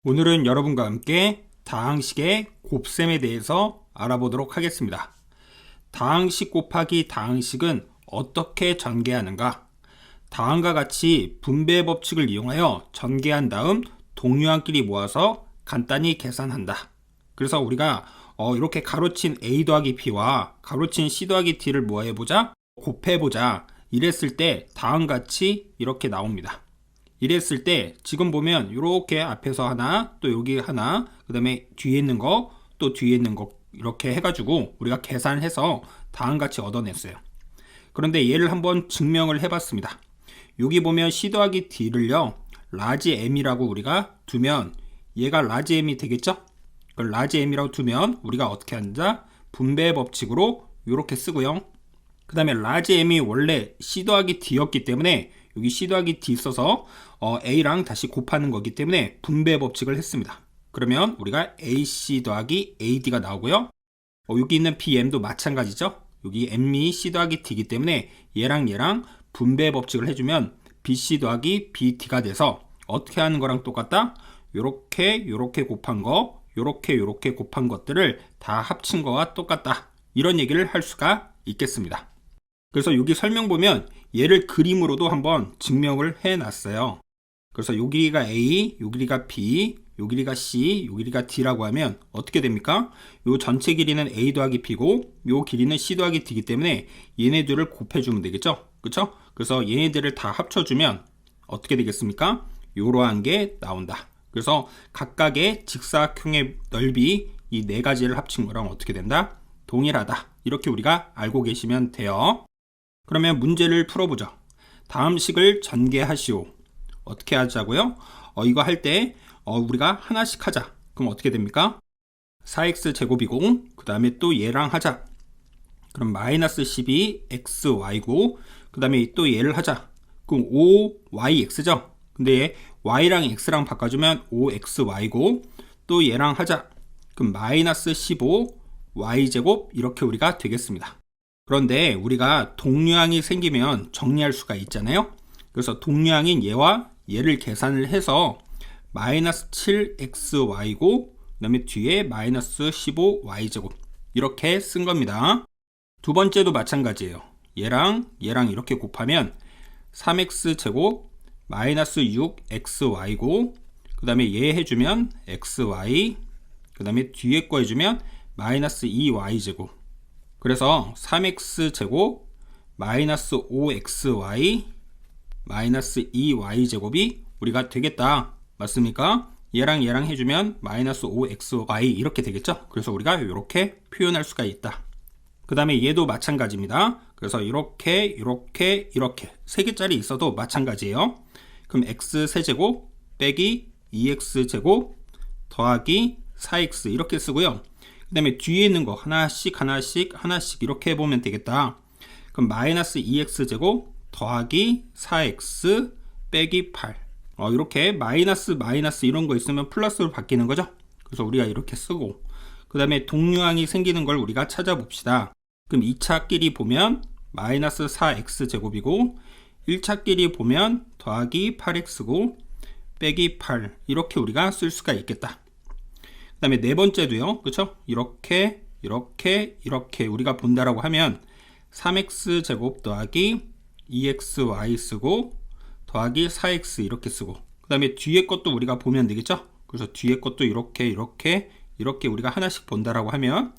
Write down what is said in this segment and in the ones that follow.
오늘은 여러분과 함께 다항식의 곱셈에 대해서 알아보도록 하겠습니다. 다항식 곱하기 다항식은 어떻게 전개하는가? 다음과 같이 분배 법칙을 이용하여 전개한 다음 동류항끼리 모아서 간단히 계산한다. 그래서 우리가 이렇게 가로친 a 더하기 b와 가로친 c 더하기 d를 뭐 해보자? 곱해보자. 이랬을 때 다음과 같이 이렇게 나옵니다. 이랬을 때 지금 보면 이렇게 앞에서 하나, 또 여기 하나, 그 다음에 뒤에 있는 거, 또 뒤에 있는 거 이렇게 해가지고 우리가 계산해서 다음같이 얻어냈어요. 그런데 얘를 한번 증명을 해봤습니다. 여기 보면 c 더하기 d를요 라지 m이라고 우리가 두면 얘가 라지 m이 되겠죠? 그걸 라지 m이라고 두면 우리가 어떻게 한다? 분배 법칙으로 이렇게 쓰고요. 그 다음에 라지 m이 원래 c 더하기 d였기 때문에 여기 c 더하기 d 써서 a랑 다시 곱하는 거기 때문에 분배 법칙을 했습니다. 그러면 우리가 ac 더하기 ad가 나오고요. 여기 있는 bm도 마찬가지죠. 여기 m이 c 더하기 d이기 때문에 얘랑 얘랑 분배 법칙을 해주면 bc 더하기 bd가 돼서 어떻게 하는 거랑 똑같다? 요렇게 곱한 거, 요렇게 곱한 것들을 다 합친 거와 똑같다. 이런 얘기를 할 수가 있겠습니다. 그래서 여기 설명 보면 얘를 그림으로도 한번 증명을 해놨어요. 그래서 요 길이가 A, 요 길이가 B, 요 길이가 C, 요 길이가 D라고 하면 어떻게 됩니까? 요 전체 길이는 A 더하기 B고 요 길이는 C 더하기 D이기 때문에 얘네들을 곱해주면 되겠죠? 그쵸? 그래서 얘네들을 다 합쳐주면 어떻게 되겠습니까? 요러한 게 나온다. 그래서 각각의 직사각형의 넓이 이 네 가지를 합친 거랑 어떻게 된다? 동일하다. 이렇게 우리가 알고 계시면 돼요. 그러면 문제를 풀어보죠. 다음 식을 전개하시오. 어떻게 하자고요? 이거 할 때 우리가 하나씩 하자. 그럼 어떻게 됩니까? 4x 제곱이고 그 다음에 또 얘랑 하자. 그럼 마이너스 12 xy고 그 다음에 또 얘를 하자. 그럼 5yx죠? 근데 y랑 x랑 바꿔주면 5xy고 또 얘랑 하자. 그럼 마이너스 15 y제곱 이렇게 우리가 되겠습니다. 그런데 우리가 동류항이 생기면 정리할 수가 있잖아요. 그래서 동류항인 얘와 얘를 계산을 해서 마이너스 7xy고 그 다음에 뒤에 마이너스 15y제곱 이렇게 쓴 겁니다. 두 번째도 마찬가지예요. 얘랑 이렇게 곱하면 3x제곱 마이너스 6xy고 그 다음에 얘 해주면 xy 그 다음에 뒤에 거 해주면 마이너스 2y제곱 그래서 3x제곱 마이너스 5xy 마이너스 2y제곱이 우리가 되겠다. 맞습니까? 얘랑 해주면 마이너스 5xy 이렇게 되겠죠? 그래서 우리가 이렇게 표현할 수가 있다. 그 다음에 얘도 마찬가지입니다. 그래서 이렇게 세 개짜리 있어도 마찬가지예요. 그럼 x세제곱 빼기 2x제곱 더하기 4x 이렇게 쓰고요. 그 다음에 뒤에 있는 거 하나씩 이렇게 해보면 되겠다. 그럼 마이너스 2x제곱 더하기 4x 빼기 8 이렇게 마이너스 이런 거 있으면 플러스로 바뀌는 거죠. 그래서 우리가 이렇게 쓰고 그 다음에 동류항이 생기는 걸 우리가 찾아봅시다. 그럼 2차끼리 보면 마이너스 4x제곱이고 1차끼리 보면 더하기 8x고 빼기 8 이렇게 우리가 쓸 수가 있겠다. 그 다음에 네 번째도요. 그쵸? 이렇게 우리가 본다라고 하면 3x제곱 더하기 2xy 쓰고 더하기 4x 이렇게 쓰고 그 다음에 뒤에 것도 우리가 보면 되겠죠? 그래서 뒤에 것도 이렇게 우리가 하나씩 본다라고 하면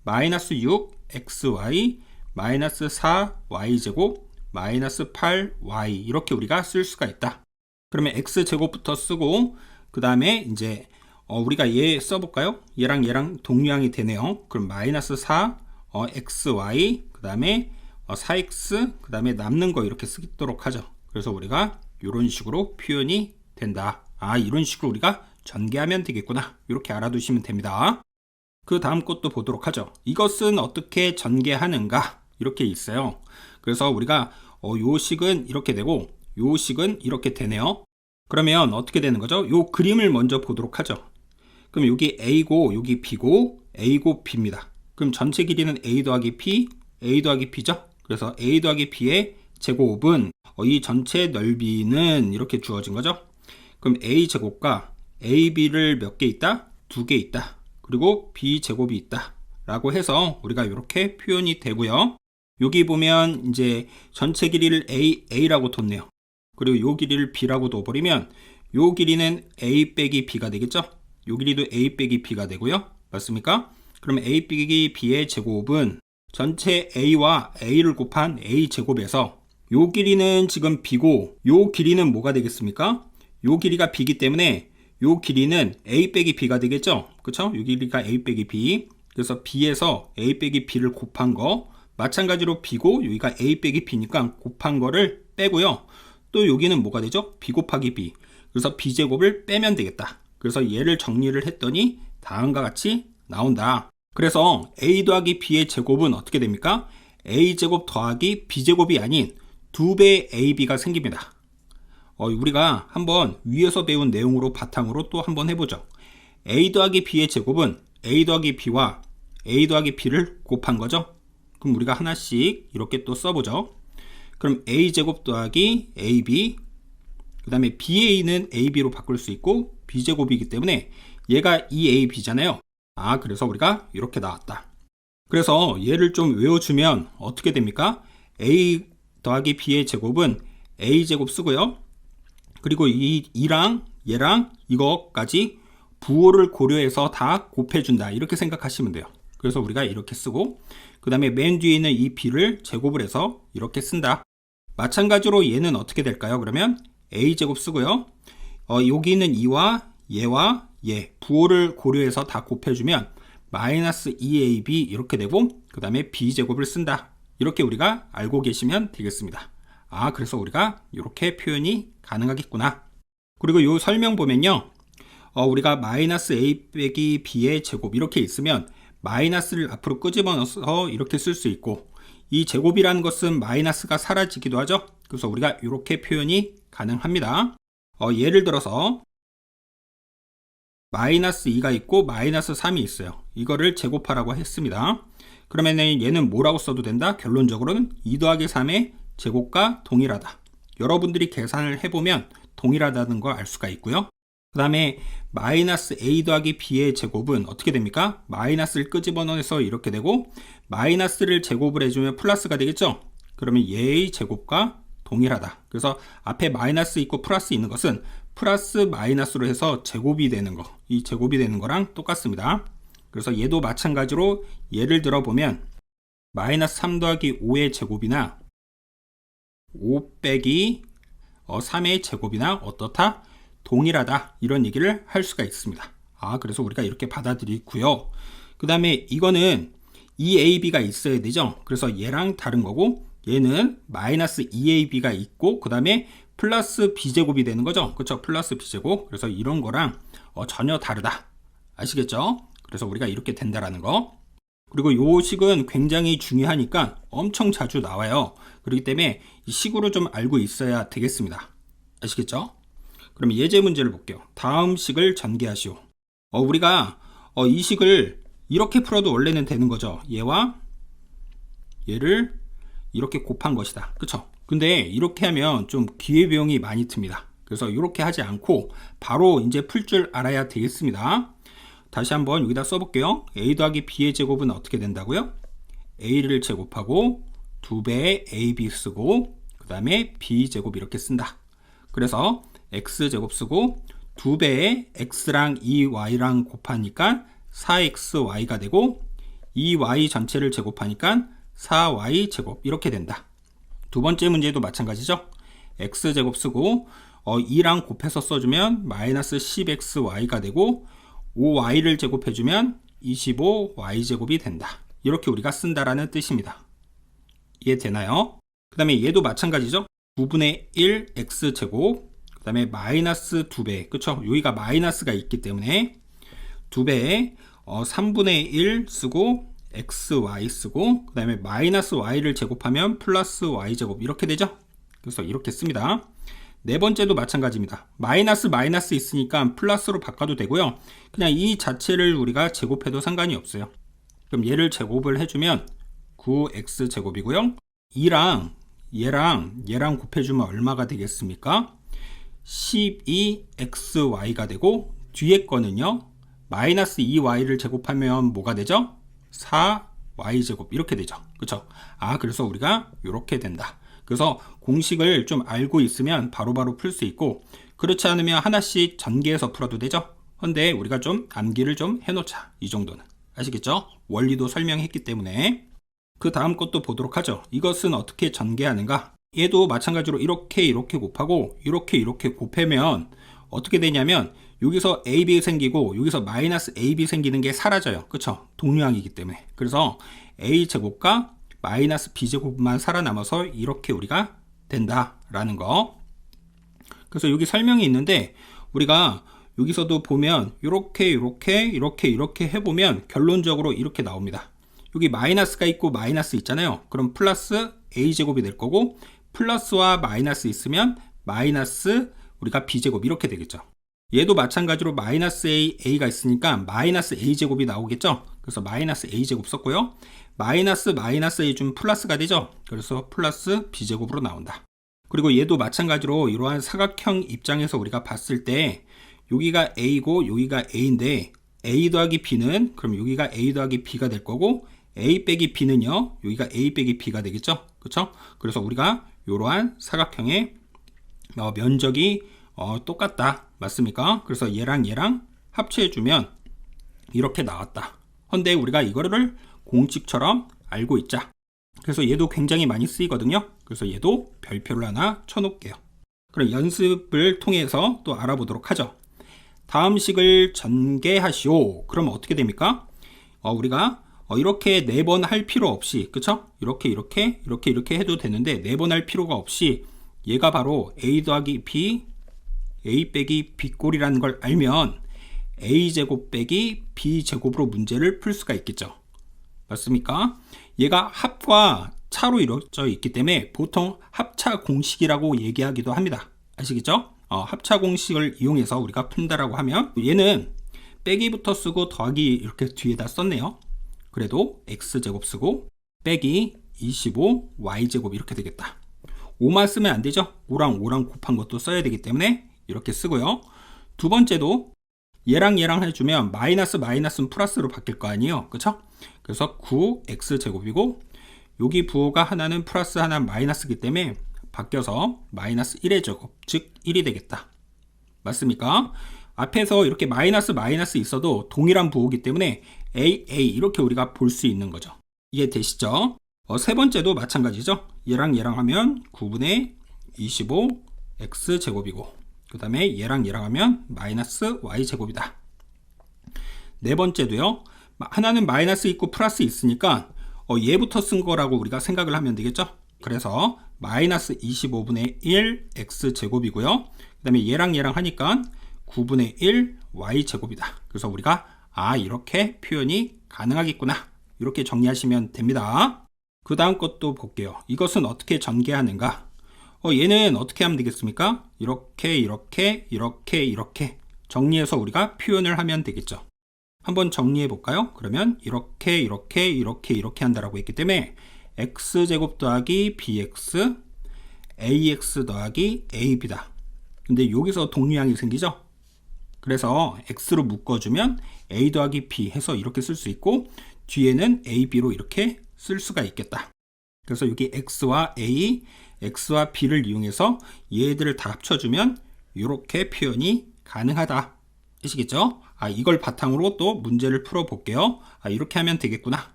마이너스 6xy 마이너스 4y제곱 마이너스 8y 이렇게 우리가 쓸 수가 있다. 그러면 x제곱부터 쓰고 그 다음에 이제 우리가 얘 써볼까요? 얘랑 동류항이 되네요. 그럼 마이너스 4 xy 그 다음에 4x 그 다음에 남는 거 이렇게 쓰도록 하죠. 그래서 우리가 이런 식으로 표현이 된다. 이런 식으로 우리가 전개하면 되겠구나. 이렇게 알아두시면 됩니다. 그 다음 것도 보도록 하죠. 이것은 어떻게 전개하는가? 이렇게 있어요. 그래서 우리가 요 식은 이렇게 되고 요 식은 이렇게 되네요. 그러면 어떻게 되는 거죠? 요 그림을 먼저 보도록 하죠. 그럼 여기 A고 여기 B고 A고 B입니다. 그럼 전체 길이는 A 더하기 B죠? 그래서 A 더하기 B의 제곱은 이 전체 넓이는 이렇게 주어진 거죠. 그럼 A 제곱과 AB를 몇 개 있다? 2개 있다. 그리고 B제곱이 있다. 라고 해서 우리가 이렇게 표현이 되고요. 여기 보면 이제 전체 길이를 A라고 뒀네요. 그리고 요 길이를 B라고 둬버리면 요 길이는 A 빼기 B가 되겠죠? 요 길이도 A 빼기 B가 되고요. 맞습니까? 그럼 A 빼기 B의 제곱은 전체 A와 A를 곱한 A 제곱에서 요 길이는 지금 B고 요 길이는 뭐가 되겠습니까? 요 길이가 B이기 때문에 요 길이는 A 빼기 B가 되겠죠? 그쵸? 요 길이가 A 빼기 B. 그래서 B에서 A 빼기 B를 곱한 거, 마찬가지로 B고 여기가 A 빼기 B니까 곱한 거를 빼고요. 또 여기는 뭐가 되죠? B 곱하기 B. 그래서 B제곱을 빼면 되겠다. 그래서 얘를 정리를 했더니 다음과 같이 나온다. 그래서 A 더하기 B의 제곱은 어떻게 됩니까? A제곱 더하기 B제곱이 아닌 2배의 AB가 생깁니다. 우리가 한번 위에서 배운 내용으로 바탕으로 또 한번 해보죠. A 더하기 B의 제곱은 A 더하기 B와 A 더하기 B를 곱한 거죠. 그럼 우리가 하나씩 이렇게 또 써보죠. 그럼 A제곱 더하기 AB, 그 다음에 BA는 AB로 바꿀 수 있고 B제곱이기 때문에 얘가 2AB잖아요. 그래서 우리가 이렇게 나왔다. 그래서 얘를 좀 외워주면 어떻게 됩니까? A 더하기 B의 제곱은 A제곱 쓰고요. 그리고 이랑 얘랑 이거까지 부호를 고려해서 다 곱해준다. 이렇게 생각하시면 돼요. 그래서 우리가 이렇게 쓰고 그 다음에 맨 뒤에 있는 이 B를 제곱을 해서 이렇게 쓴다. 마찬가지로 얘는 어떻게 될까요? 그러면 A제곱 쓰고요. 여기 있는 이와 얘와 얘 부호를 고려해서 다 곱해주면 마이너스 2AB 이렇게 되고 그 다음에 B제곱을 쓴다. 이렇게 우리가 알고 계시면 되겠습니다. 그래서 우리가 이렇게 표현이 가능하겠구나. 그리고 이 설명 보면요. 우리가 마이너스 A 빼기 B의 제곱 이렇게 있으면 마이너스를 앞으로 끄집어 넣어서 이렇게 쓸 수 있고 이 제곱이라는 것은 마이너스가 사라지기도 하죠. 그래서 우리가 이렇게 표현이 가능합니다. 예를 들어서 마이너스 2가 있고 마이너스 3이 있어요. 이거를 제곱하라고 했습니다. 그러면 얘는 뭐라고 써도 된다? 결론적으로는 2 더하기 3의 제곱과 동일하다. 여러분들이 계산을 해보면 동일하다는 걸 알 수가 있고요. 그 다음에 마이너스 A 더하기 B의 제곱은 어떻게 됩니까? 마이너스를 끄집어내서 이렇게 되고 마이너스를 제곱을 해주면 플러스가 되겠죠? 그러면 얘의 제곱과 동일하다. 그래서 앞에 마이너스 있고 플러스 있는 것은 플러스 마이너스로 해서 제곱이 되는 거, 이 제곱이 되는 거랑 똑같습니다. 그래서 얘도 마찬가지로 예를 들어 보면 마이너스 3 더하기 5의 제곱이나 5 빼기 3의 제곱이나 어떻다? 동일하다. 이런 얘기를 할 수가 있습니다. 그래서 우리가 이렇게 받아들이고요. 그 다음에 이거는 2AB가 있어야 되죠. 그래서 얘랑 다른 거고 얘는 마이너스 2AB가 있고 그 다음에 플러스 B제곱이 되는 거죠. 그렇죠? 플러스 B제곱. 그래서 이런 거랑 전혀 다르다. 아시겠죠? 그래서 우리가 이렇게 된다라는 거. 그리고 요 식은 굉장히 중요하니까 엄청 자주 나와요. 그렇기 때문에 이 식으로 좀 알고 있어야 되겠습니다. 아시겠죠? 그럼 예제 문제를 볼게요. 다음 식을 전개하시오. 우리가 이 식을 이렇게 풀어도 원래는 되는 거죠. 얘와 얘를 이렇게 곱한 것이다. 그쵸? 근데 이렇게 하면 좀 기회비용이 많이 듭니다. 그래서 이렇게 하지 않고 바로 이제 풀 줄 알아야 되겠습니다. 다시 한번 여기다 써볼게요. A 더하기 B의 제곱은 어떻게 된다고요? A를 제곱하고 2배의 AB 쓰고 그 다음에 B제곱 이렇게 쓴다. 그래서 X제곱 쓰고 2배의 X랑 2Y랑 곱하니까 4XY가 되고 2Y 전체를 제곱하니까 4Y 제곱 이렇게 된다. 두 번째 문제도 마찬가지죠. X제곱 쓰고 2랑 곱해서 써주면 마이너스 10XY가 되고 5Y를 제곱해주면 25Y제곱이 된다. 이렇게 우리가 쓴다라는 뜻입니다. 이해되나요? 그 다음에 얘도 마찬가지죠. 9분의 1 X제곱 그 다음에 마이너스 2배 그쵸? 여기가 마이너스가 있기 때문에 2배에 3분의 1 쓰고 XY 쓰고 그 다음에 마이너스 Y를 제곱하면 플러스 Y제곱 이렇게 되죠? 그래서 이렇게 씁니다. 네 번째도 마찬가지입니다. 마이너스 있으니까 플러스로 바꿔도 되고요. 그냥 이 자체를 우리가 제곱해도 상관이 없어요. 그럼 얘를 제곱을 해주면 9x제곱이고요. 2랑 얘랑 곱해주면 얼마가 되겠습니까? 12xy가 되고 뒤에 거는요, 마이너스 2y를 제곱하면 뭐가 되죠? 4y제곱 이렇게 되죠. 그쵸? 그래서 우리가 이렇게 된다. 그래서 공식을 좀 알고 있으면 바로바로 풀 수 있고, 그렇지 않으면 하나씩 전개해서 풀어도 되죠. 근데 우리가 좀 암기를 좀 해놓자. 이 정도는. 아시겠죠? 원리도 설명했기 때문에. 그 다음 것도 보도록 하죠. 이것은 어떻게 전개하는가? 얘도 마찬가지로 이렇게 곱하고 이렇게 곱하면 어떻게 되냐면 여기서 AB 생기고 여기서 마이너스 AB 생기는 게 사라져요. 그쵸? 동류항이기 때문에. 그래서 A제곱과 마이너스 B제곱만 살아남아서 이렇게 우리가 된다라는 거. 그래서 여기 설명이 있는데 우리가 여기서도 보면 이렇게 해보면 결론적으로 이렇게 나옵니다. 여기 마이너스가 있고 마이너스 있잖아요. 그럼 플러스 A제곱이 될 거고, 플러스와 마이너스 있으면 마이너스 우리가 B제곱 이렇게 되겠죠. 얘도 마찬가지로 마이너스 A가 있으니까 마이너스 A제곱이 나오겠죠. 그래서 마이너스 A제곱 썼고요. 마이너스 A 좀 플러스가 되죠. 그래서 플러스 B제곱으로 나온다. 그리고 얘도 마찬가지로 이러한 사각형 입장에서 우리가 봤을 때 여기가 A고 여기가 A인데 A 더하기 B는 그럼 여기가 A 더하기 B가 될 거고, A 빼기 B는요 여기가 A 빼기 B가 되겠죠. 그쵸? 그래서 우리가 이러한 사각형의 면적이 똑같다. 맞습니까? 그래서 얘랑 합체해주면 이렇게 나왔다. 근데 우리가 이거를 공식처럼 알고 있자. 그래서 얘도 굉장히 많이 쓰이거든요. 그래서 얘도 별표를 하나 쳐놓을게요. 그럼 연습을 통해서 또 알아보도록 하죠. 다음 식을 전개하시오. 그럼 어떻게 됩니까? 우리가 이렇게 4번 할 필요 없이, 그쵸? 이렇게 해도 되는데 4번 할 필요가 없이 얘가 바로 A 더하기 B, A 빼기 B 꼴이라는 걸 알면 A제곱 빼기 B제곱으로 문제를 풀 수가 있겠죠. 맞습니까? 얘가 합과 차로 이루어져 있기 때문에 보통 합차 공식이라고 얘기하기도 합니다. 아시겠죠? 합차 공식을 이용해서 우리가 푼다라고 하면 얘는 빼기부터 쓰고 더하기 이렇게 뒤에다 썼네요. 그래도 X제곱 쓰고 빼기 25Y제곱 이렇게 되겠다. 5만 쓰면 안 되죠? 5랑 곱한 것도 써야 되기 때문에 이렇게 쓰고요. 두 번째도 얘랑 해주면 마이너스는 플러스로 바뀔 거 아니에요. 그쵸? 그래서 9X제곱이고 여기 부호가 하나는 플러스 하나는 마이너스이기 때문에 바뀌어서 마이너스 1의 제곱, 즉 1이 되겠다. 맞습니까? 앞에서 이렇게 마이너스 있어도 동일한 부호이기 때문에 A 이렇게 우리가 볼 수 있는 거죠. 이해되시죠? 세 번째도 마찬가지죠. 얘랑 하면 9분의 25 X제곱이고 그 다음에 얘랑 하면 마이너스 Y제곱이다. 네 번째도요. 하나는 마이너스 있고 플러스 있으니까 얘부터 쓴 거라고 우리가 생각을 하면 되겠죠. 그래서 마이너스 25분의 1 X제곱이고요. 그 다음에 얘랑 하니까 9분의 1 Y제곱이다. 그래서 우리가 이렇게 표현이 가능하겠구나. 이렇게 정리하시면 됩니다. 그 다음 것도 볼게요. 이것은 어떻게 전개하는가? 얘는 어떻게 하면 되겠습니까? 이렇게 정리해서 우리가 표현을 하면 되겠죠. 한번 정리해 볼까요? 그러면 이렇게 한다라고 했기 때문에 x제곱 더하기 bx ax 더하기 ab다. 근데 여기서 동류항이 생기죠? 그래서 x로 묶어주면 a 더하기 b 해서 이렇게 쓸 수 있고 뒤에는 ab로 이렇게 쓸 수가 있겠다. 그래서 여기 x와 a, x와 b를 이용해서 얘들을 다 합쳐주면 이렇게 표현이 가능하다. 아시겠죠? 이걸 바탕으로 또 문제를 풀어 볼게요. 이렇게 하면 되겠구나.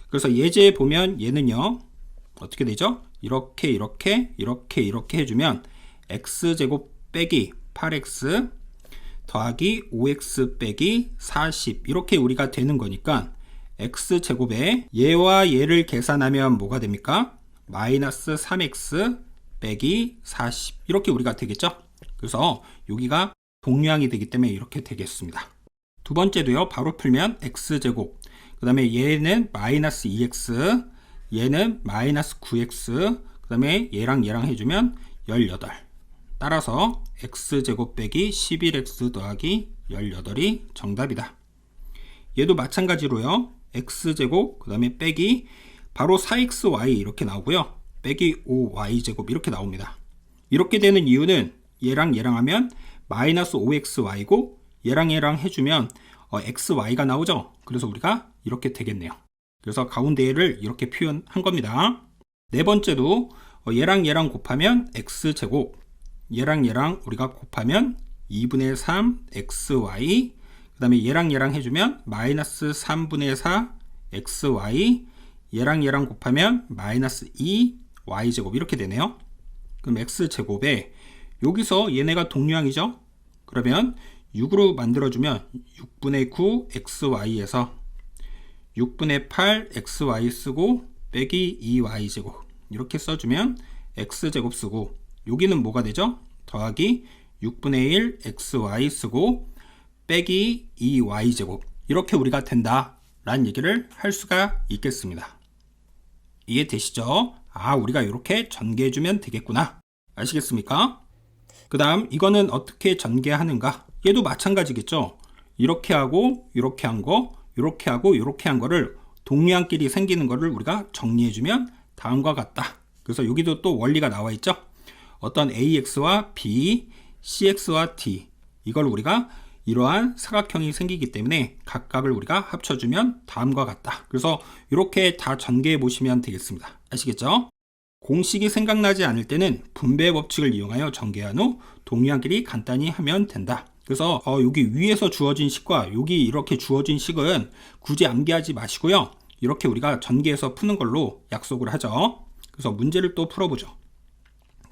그래서 예제에 보면 얘는요 어떻게 되죠? 이렇게 해주면 x제곱 빼기 8x 더하기 5x 빼기 40 이렇게 우리가 되는 거니까 x제곱에 얘와 얘를 계산하면 뭐가 됩니까? 마이너스 3x 빼기 40 이렇게 우리가 되겠죠? 그래서 여기가 동류항이 되기 때문에 이렇게 되겠습니다. 두 번째도요 바로 풀면 x제곱 그 다음에 얘는 마이너스 2x 얘는 마이너스 9x 그 다음에 얘랑 해주면 18 따라서 x제곱 빼기 11x 더하기 18이 정답이다. 얘도 마찬가지로요 x제곱 그 다음에 빼기 바로 4xy 이렇게 나오고요 빼기 5y제곱 이렇게 나옵니다. 이렇게 되는 이유는 얘랑 하면 마이너스 5xy고 얘랑 얘랑 해주면 xy가 나오죠. 그래서 우리가 이렇게 되겠네요. 그래서 가운데를 이렇게 표현한 겁니다. 네 번째도 얘랑 얘랑 곱하면 x제곱, 얘랑 얘랑 우리가 곱하면 2분의 3 xy, 그 다음에 얘랑 얘랑 해주면 마이너스 3분의 4 xy, 얘랑 얘랑 곱하면 마이너스 2 y제곱 이렇게 되네요. 그럼 x제곱에 여기서 얘네가 동류항이죠. 그러면 6으로 만들어주면 6분의 9 xy에서 6분의 8 xy 쓰고 빼기 2y제곱 이렇게 써주면 x제곱 쓰고 여기는 뭐가 되죠? 더하기 6분의 1 xy 쓰고 빼기 2y제곱 이렇게 우리가 된다 라는 얘기를 할 수가 있겠습니다. 이해되시죠? 우리가 이렇게 전개해주면 되겠구나. 아시겠습니까? 그 다음 이거는 어떻게 전개하는가? 얘도 마찬가지겠죠. 이렇게 하고 이렇게 한 거, 이렇게 하고 이렇게 한 거를 동류항끼리 생기는 거를 우리가 정리해주면 다음과 같다. 그래서 여기도 또 원리가 나와 있죠. 어떤 AX와 B, CX와 D 이걸 우리가 이러한 사각형이 생기기 때문에 각각을 우리가 합쳐주면 다음과 같다. 그래서 이렇게 다 전개해 보시면 되겠습니다. 아시겠죠? 공식이 생각나지 않을 때는 분배 법칙을 이용하여 전개한 후 동류항끼리 간단히 하면 된다. 그래서 여기 위에서 주어진 식과 여기 이렇게 주어진 식은 굳이 암기하지 마시고요. 이렇게 우리가 전개해서 푸는 걸로 약속을 하죠. 그래서 문제를 또 풀어보죠.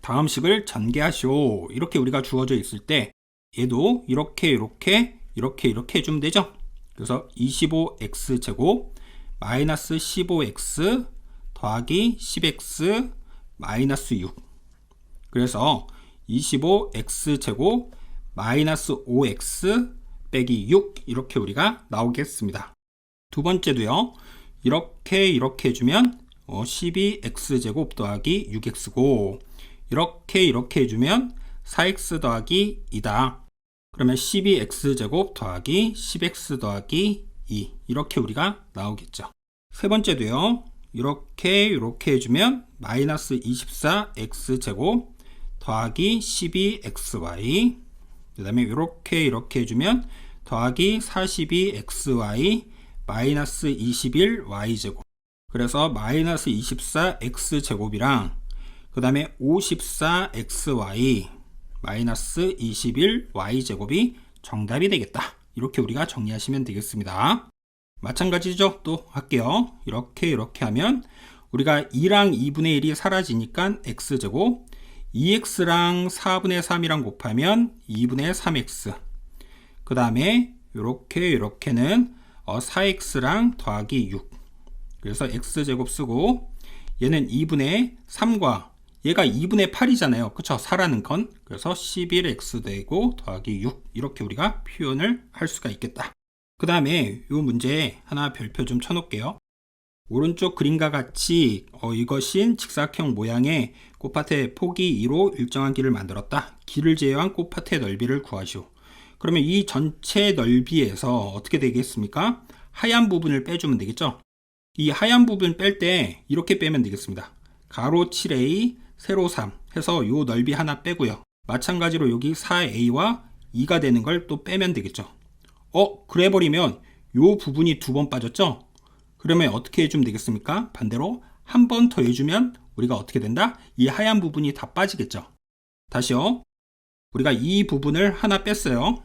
다음 식을 전개하시오. 이렇게 우리가 주어져 있을 때 얘도 이렇게 해주면 되죠. 그래서 25x제곱 마이너스 15x 더하기 10x 마이너스 6. 그래서 25x제곱 마이너스 5x 빼기 6 이렇게 우리가 나오겠습니다. 두 번째도요. 이렇게 해주면 12x제곱 더하기 6x고 이렇게 해주면 4x 더하기 2다. 그러면 12x제곱 더하기 10x 더하기 2 이렇게 우리가 나오겠죠. 세 번째도요. 이렇게 해주면 마이너스 24x제곱 더하기 12xy 그 다음에 이렇게 해주면 더하기 42xy 마이너스 21y제곱 그래서 마이너스 24x제곱이랑 그 다음에 54xy 마이너스 21y제곱이 정답이 되겠다. 이렇게 우리가 정리하시면 되겠습니다. 마찬가지죠. 또 할게요. 이렇게 하면 우리가 2랑 2분의 1이 사라지니까 x제곱 2x랑 4분의 3이랑 곱하면 2분의 3x 그 다음에 이렇게는 4x랑 더하기 6 그래서 x제곱 쓰고 얘는 2분의 3과 얘가 2분의 8이잖아요. 그쵸? 4라는 건. 그래서 11x 되고 더하기 6 이렇게 우리가 표현을 할 수가 있겠다. 그 다음에 이 문제에 하나 별표 좀 쳐놓을게요. 오른쪽 그림과 같이 이것인 직사각형 모양의 꽃밭의 폭이 2로 일정한 길을 만들었다. 길을 제외한 꽃밭의 넓이를 구하시오. 그러면 이 전체 넓이에서 어떻게 되겠습니까? 하얀 부분을 빼주면 되겠죠? 이 하얀 부분 뺄 때 이렇게 빼면 되겠습니다. 가로 7a, 세로 3 해서 이 넓이 하나 빼고요. 마찬가지로 여기 4a와 2가 되는 걸 또 빼면 되겠죠. 그래 버리면 이 부분이 두 번 빠졌죠? 그러면 어떻게 해주면 되겠습니까? 반대로 한 번 더 해주면 우리가 어떻게 된다? 이 하얀 부분이 다 빠지겠죠. 다시요. 우리가 이 부분을 하나 뺐어요.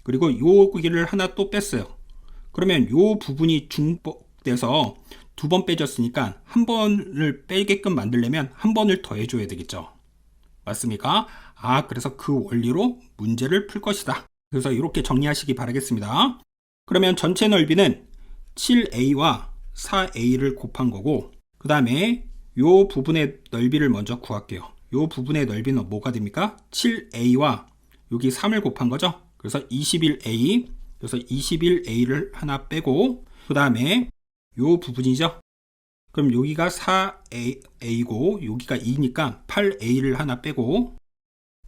그리고 요 길을 하나 또 뺐어요. 그러면 요 부분이 중복돼서 두 번 빼졌으니까 한 번을 빼게끔 만들려면 한 번을 더 해줘야 되겠죠. 맞습니까? 그래서 그 원리로 문제를 풀 것이다. 그래서 이렇게 정리하시기 바라겠습니다. 그러면 전체 넓이는 7a와 4a를 곱한 거고 그 다음에 요 부분의 넓이를 먼저 구할게요. 요 부분의 넓이는 뭐가 됩니까? 7a와 여기 3을 곱한 거죠. 그래서 21a 그래서 21a를 하나 빼고 그 다음에 요 부분이죠. 그럼 여기가 4a고 여기가 2니까 8a를 하나 빼고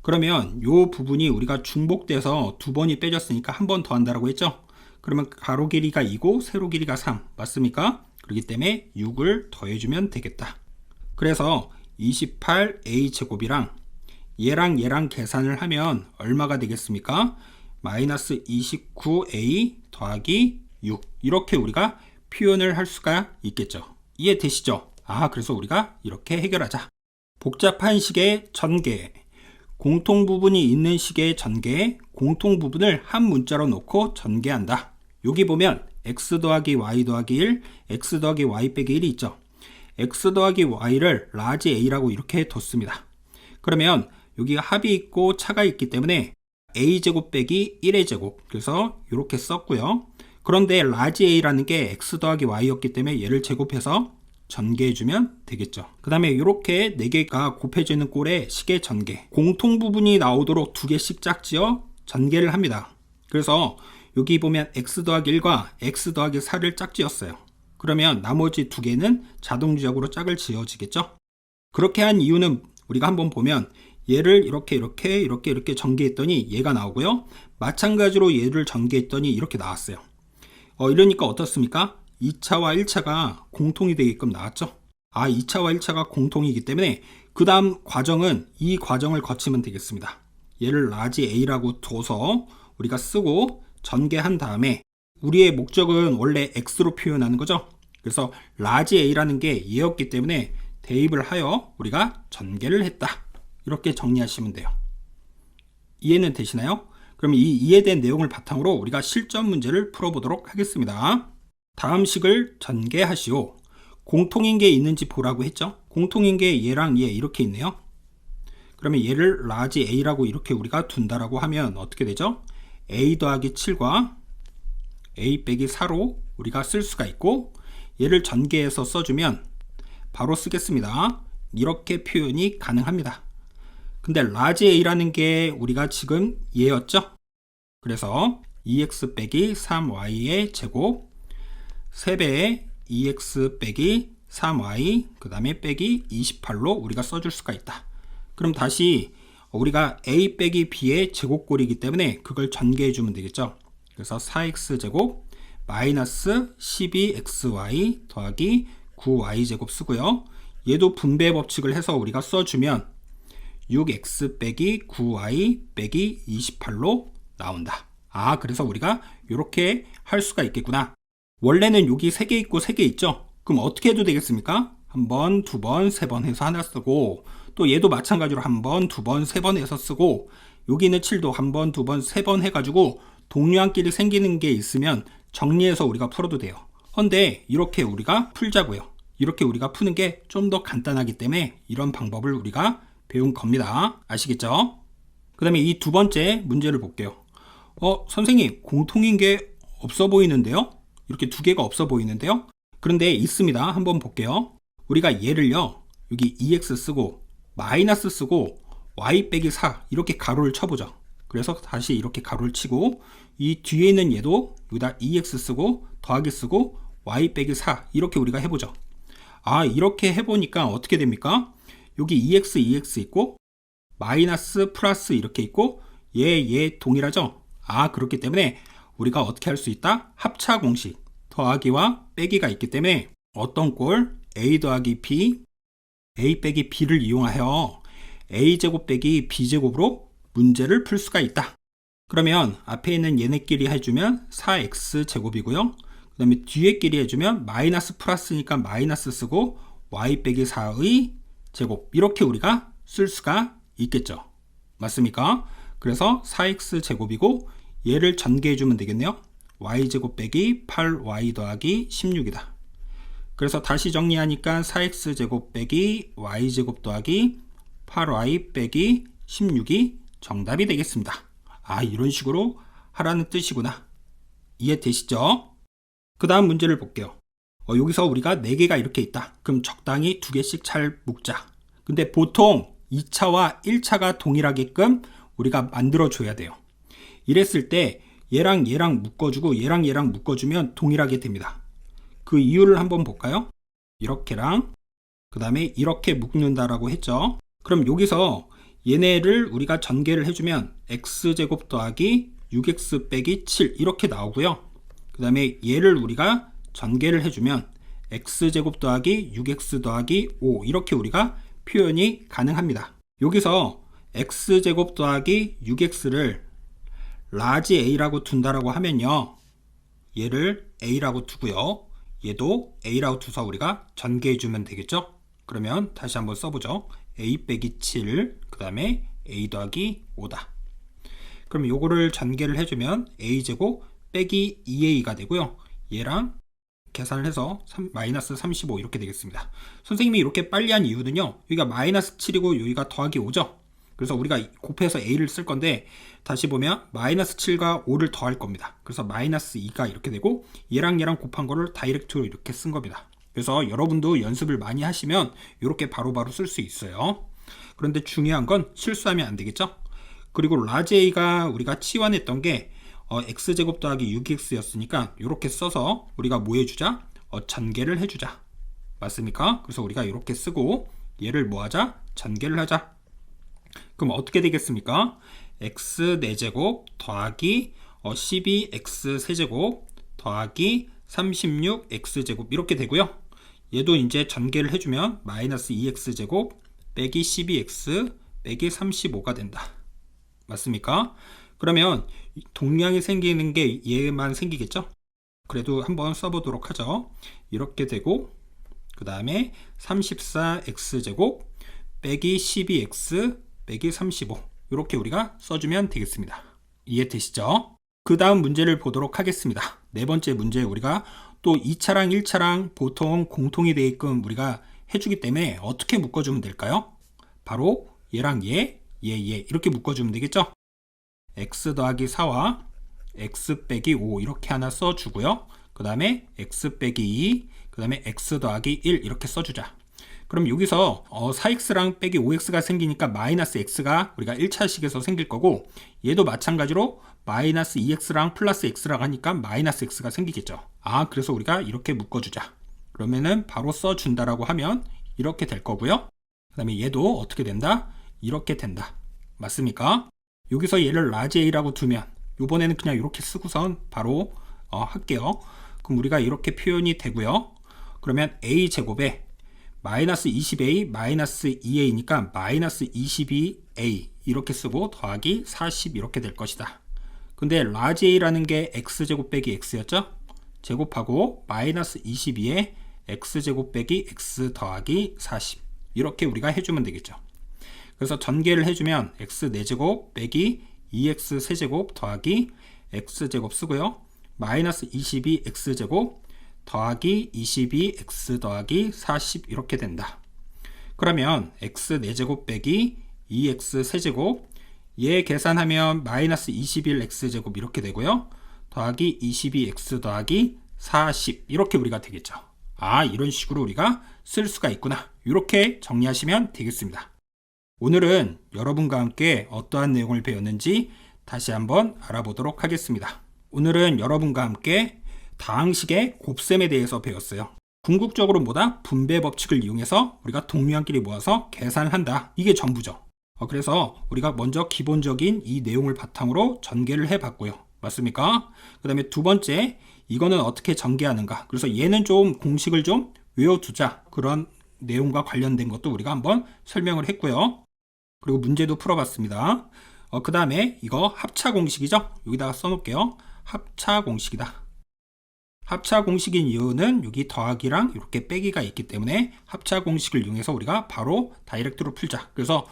그러면 요 부분이 우리가 중복돼서 두 번이 빼졌으니까 한 번 더 한다라고 했죠. 그러면 가로 길이가 2고 세로 길이가 3 맞습니까? 그렇기 때문에 6을 더해주면 되겠다. 그래서 28a 제곱이랑 얘랑 계산을 하면 얼마가 되겠습니까? 마이너스 29a 더하기 6 이렇게 우리가 표현을 할 수가 있겠죠. 이해되시죠? 그래서 우리가 이렇게 해결하자. 복잡한 식의 전개, 공통 부분이 있는 식의 전개, 공통 부분을 한 문자로 놓고 전개한다. 여기 보면 x 더하기 y 더하기 1, x 더하기 y 빼기 1이 있죠. x 더하기 y를 라지 a라고 이렇게 뒀습니다. 그러면 여기가 합이 있고 차가 있기 때문에 a제곱 빼기 1의 제곱, 그래서 이렇게 썼고요. 그런데 라지 a라는 게 x 더하기 y였기 때문에 얘를 제곱해서 전개해주면 되겠죠. 그 다음에 이렇게 4개가 곱해지는 꼴의 식의 전개, 공통 부분이 나오도록 2개씩 짝지어 전개를 합니다. 그래서 여기 보면 x 더하기 1과 x 더하기 4를 짝지었어요. 그러면 나머지 2개는 자동적으로 짝을 지어지겠죠. 그렇게 한 이유는 우리가 한번 보면 얘를 이렇게 전개했더니 얘가 나오고요. 마찬가지로 얘를 전개했더니 이렇게 나왔어요. 이러니까 어떻습니까? 2차와 1차가 공통이 되게끔 나왔죠. 2차와 1차가 공통이기 때문에 그 다음 과정은 이 과정을 거치면 되겠습니다. 얘를 라지 a라고 둬서 우리가 쓰고 전개한 다음에 우리의 목적은 원래 x로 표현하는 거죠. 그래서 라지 a라는 게 얘였기 때문에 대입을 하여 우리가 전개를 했다. 이렇게 정리하시면 돼요. 이해는 되시나요? 그럼 이 이해된 내용을 바탕으로 우리가 실전 문제를 풀어보도록 하겠습니다. 다음 식을 전개하시오. 공통인 게 있는지 보라고 했죠. 공통인 게 얘랑 얘 이렇게 있네요. 그러면 얘를 라지 a라고 이렇게 우리가 둔다라고 하면 어떻게 되죠? a 더하기 7과 a 빼기 4로 우리가 쓸 수가 있고, 얘를 전개해서 써주면 바로 쓰겠습니다. 이렇게 표현이 가능합니다. 근데 라지 a라는 게 우리가 지금 얘였죠. 그래서 2x 빼기 3y의 제곱 3배의 2x 빼기 3y 그 다음에 빼기 28로 우리가 써줄 수가 있다. 그럼 다시 우리가 a 빼기 b의 제곱꼴이기 때문에 그걸 전개해 주면 되겠죠. 그래서 4x 제곱 마이너스 12xy 더하기 9y 제곱 쓰고요. 얘도 분배 법칙을 해서 우리가 써주면 6x 빼기 9y 빼기 28로 나온다. 그래서 우리가 이렇게 할 수가 있겠구나. 원래는 여기 3개 있고 3개 있죠. 그럼 어떻게 해도 되겠습니까? 한 번, 두 번, 세 번 해서 하나 쓰고, 또 얘도 마찬가지로 한 번, 두 번, 세 번 해서 쓰고, 여기 있는 7도 한 번, 두 번, 세 번 해가지고 동류항끼리 생기는 게 있으면 정리해서 우리가 풀어도 돼요. 근데 이렇게 우리가 풀자고요. 이렇게 우리가 푸는 게 좀 더 간단하기 때문에 이런 방법을 우리가 배운 겁니다. 아시겠죠? 그 다음에 이 두 번째 문제를 볼게요. 선생님, 공통인 게 없어 보이는데요? 이렇게 2개가 없어 보이는데요? 그런데 있습니다. 한번 볼게요. 우리가 얘를요, 여기 2x 쓰고 마이너스 쓰고 y 빼기 4 이렇게 가로를 쳐보죠. 그래서 다시 이렇게 가로를 치고, 이 뒤에 있는 얘도 여기다 2x 쓰고 더하기 쓰고 y 빼기 4 이렇게 우리가 해보죠. 이렇게 해보니까 어떻게 됩니까? 여기 2x 있고 마이너스 플러스 이렇게 있고 얘 동일하죠? 그렇기 때문에 우리가 어떻게 할 수 있다? 합차 공식 더하기와 빼기가 있기 때문에 어떤 꼴? a 더하기 b, a 빼기 b를 이용하여 a제곱 빼기 b제곱으로 문제를 풀 수가 있다. 그러면 앞에 있는 얘네끼리 해주면 4x제곱이고요. 그 다음에 뒤에끼리 해주면 마이너스 플러스니까 마이너스 쓰고 y 빼기 4의 제곱 이렇게 우리가 쓸 수가 있겠죠. 맞습니까? 그래서 4x제곱이고 얘를 전개해주면 되겠네요. y제곱 빼기 8y 더하기 16이다. 그래서 다시 정리하니까 4x제곱 빼기 y제곱 더하기 8y 빼기 16이 정답이 되겠습니다. 이런 식으로 하라는 뜻이구나. 이해되시죠? 그 다음 문제를 볼게요. 여기서 우리가 4개가 이렇게 있다. 그럼 적당히 2개씩 잘 묶자. 근데 보통 2차와 1차가 동일하게끔 우리가 만들어줘야 돼요. 이랬을 때 얘랑 얘랑 묶어주고 얘랑 얘랑 묶어주면 동일하게 됩니다. 그 이유를 한번 볼까요? 이렇게랑 그 다음에 이렇게 묶는다라고 했죠. 그럼 여기서 얘네를 우리가 전개를 해주면 x제곱 더하기 6x 빼기 7 이렇게 나오고요. 그 다음에 얘를 우리가 전개를 해주면 x제곱 더하기 6x 더하기 5 이렇게 우리가 표현이 가능합니다. 여기서 x제곱 더하기 6x를 라지 A라고 둔다라고 하면요, 얘를 A라고 두고요, 얘도 A라고 두서 우리가 전개해 주면 되겠죠. 그러면 다시 한번 써보죠. A 빼기 7, 그 다음에 A 더하기 5다. 그럼 요거를 전개를 해주면 A제곱 빼기 2A가 되고요, 얘랑 계산을 해서 마이너스 35 이렇게 되겠습니다. 선생님이 이렇게 빨리 한 이유는요, 여기가 마이너스 7이고 여기가 더하기 5죠. 그래서 우리가 곱해서 A를 쓸 건데, 다시 보면 마이너스 7과 5를 더할 겁니다. 그래서 마이너스 2가 이렇게 되고, 얘랑 곱한 거를 다이렉트로 이렇게 쓴 겁니다. 그래서 여러분도 연습을 많이 하시면 이렇게 바로바로 쓸 수 있어요. 그런데 중요한 건 실수하면 안 되겠죠. 그리고 라지 A가 우리가 치환했던 게 x제곱 더하기 6x였으니까 이렇게 써서 우리가 뭐 해주자? 전개를 해주자. 맞습니까? 그래서 우리가 이렇게 쓰고 얘를 뭐 하자? 전개를 하자. 그럼 어떻게 되겠습니까? x 4제곱 더하기 12x 세제곱 더하기 36x제곱 이렇게 되고요. 얘도 이제 전개를 해주면 마이너스 2x제곱 빼기 12x 빼기 35가 된다. 맞습니까? 그러면 동량이 생기는 게 얘만 생기겠죠? 그래도 한번 써보도록 하죠. 이렇게 되고, 그 다음에 34x제곱 빼기 12x 빼기 35 이렇게 우리가 써주면 되겠습니다. 이해되시죠? 그 다음 문제를 보도록 하겠습니다. 네 번째 문제, 우리가 또 2차랑 1차랑 보통 공통이 되게끔 우리가 해주기 때문에 어떻게 묶어주면 될까요? 바로 얘랑 얘 이렇게 묶어주면 되겠죠? x 더하기 4와 x 빼기 5 이렇게 하나 써주고요. 그 다음에 x 빼기 2, 그 다음에 x 더하기 1 이렇게 써주자. 그럼 여기서 4x랑 빼기 5x가 생기니까 마이너스 x가 우리가 1차식에서 생길 거고, 얘도 마찬가지로 마이너스 2x랑 플러스 x랑 하니까 마이너스 x가 생기겠죠. 그래서 우리가 이렇게 묶어주자. 그러면은 바로 써준다라고 하면 이렇게 될 거고요. 그 다음에 얘도 어떻게 된다? 이렇게 된다. 맞습니까? 여기서 얘를 라지 A라고 두면 이번에는 그냥 이렇게 쓰고선 바로 할게요. 그럼 우리가 이렇게 표현이 되고요. 그러면 A제곱에 마이너스 20A 마이너스 2A니까 마이너스 22A 이렇게 쓰고 더하기 40 이렇게 될 것이다. 근데 라지 A라는 게 X제곱 빼기 X였죠? 제곱하고 마이너스 22에 X제곱 빼기 X 더하기 40 이렇게 우리가 해주면 되겠죠. 그래서 전개를 해주면 x 4제곱 빼기 2x 세제곱 더하기 x제곱 쓰고요. 마이너스 22x제곱 더하기 22x 더하기 40 이렇게 된다. 그러면 x 4제곱 빼기 2x 세제곱, 얘 계산하면 마이너스 21x제곱 이렇게 되고요. 더하기 22x 더하기 40 이렇게 우리가 되겠죠. 이런 식으로 우리가 쓸 수가 있구나. 이렇게 정리하시면 되겠습니다. 오늘은 여러분과 함께 어떠한 내용을 배웠는지 다시 한번 알아보도록 하겠습니다. 오늘은 여러분과 함께 다항식의 곱셈에 대해서 배웠어요. 궁극적으로 뭐다? 분배 법칙을 이용해서 우리가 동류항끼리 모아서 계산을 한다. 이게 전부죠. 그래서 우리가 먼저 기본적인 이 내용을 바탕으로 전개를 해봤고요. 맞습니까? 그 다음에 두 번째, 이거는 어떻게 전개하는가. 그래서 얘는 좀 공식을 좀 외워두자. 그런 내용과 관련된 것도 우리가 한번 설명을 했고요. 그리고 문제도 풀어봤습니다. 그 다음에 이거 합차 공식이죠? 여기다가 써놓을게요. 합차 공식이다. 합차 공식인 이유는 여기 더하기랑 이렇게 빼기가 있기 때문에 합차 공식을 이용해서 우리가 바로 다이렉트로 풀자. 그래서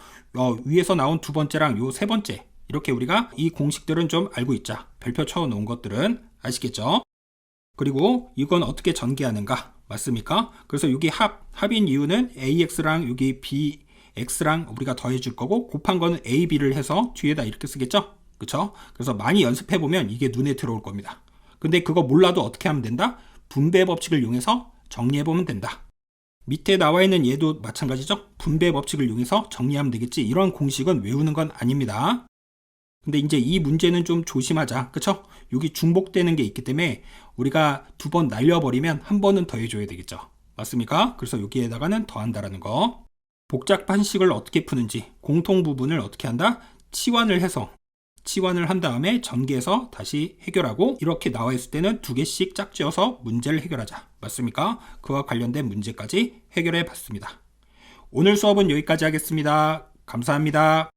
위에서 나온 두 번째랑 요 세 번째 이렇게 우리가 이 공식들은 좀 알고 있자. 별표 쳐 놓은 것들은 아시겠죠? 그리고 이건 어떻게 전개하는가? 맞습니까? 그래서 여기 합인 이유는 AX랑 여기 BX랑 우리가 더해줄 거고, 곱한 거는 A, B를 해서 뒤에다 이렇게 쓰겠죠? 그쵸? 그래서 많이 연습해보면 이게 눈에 들어올 겁니다. 근데 그거 몰라도 어떻게 하면 된다? 분배 법칙을 이용해서 정리해보면 된다. 밑에 나와 있는 얘도 마찬가지죠? 분배 법칙을 이용해서 정리하면 되겠지. 이런 공식은 외우는 건 아닙니다. 근데 이제 이 문제는 좀 조심하자. 그쵸? 여기 중복되는 게 있기 때문에 우리가 두 번 날려버리면 한 번은 더 해줘야 되겠죠. 맞습니까? 그래서 여기에다가는 더한다라는 거. 복잡한 식을 어떻게 푸는지, 공통 부분을 어떻게 한다? 치환을 한 다음에 전개해서 다시 해결하고, 이렇게 나와 있을 때는 두 개씩 짝지어서 문제를 해결하자. 맞습니까? 그와 관련된 문제까지 해결해 봤습니다. 오늘 수업은 여기까지 하겠습니다. 감사합니다.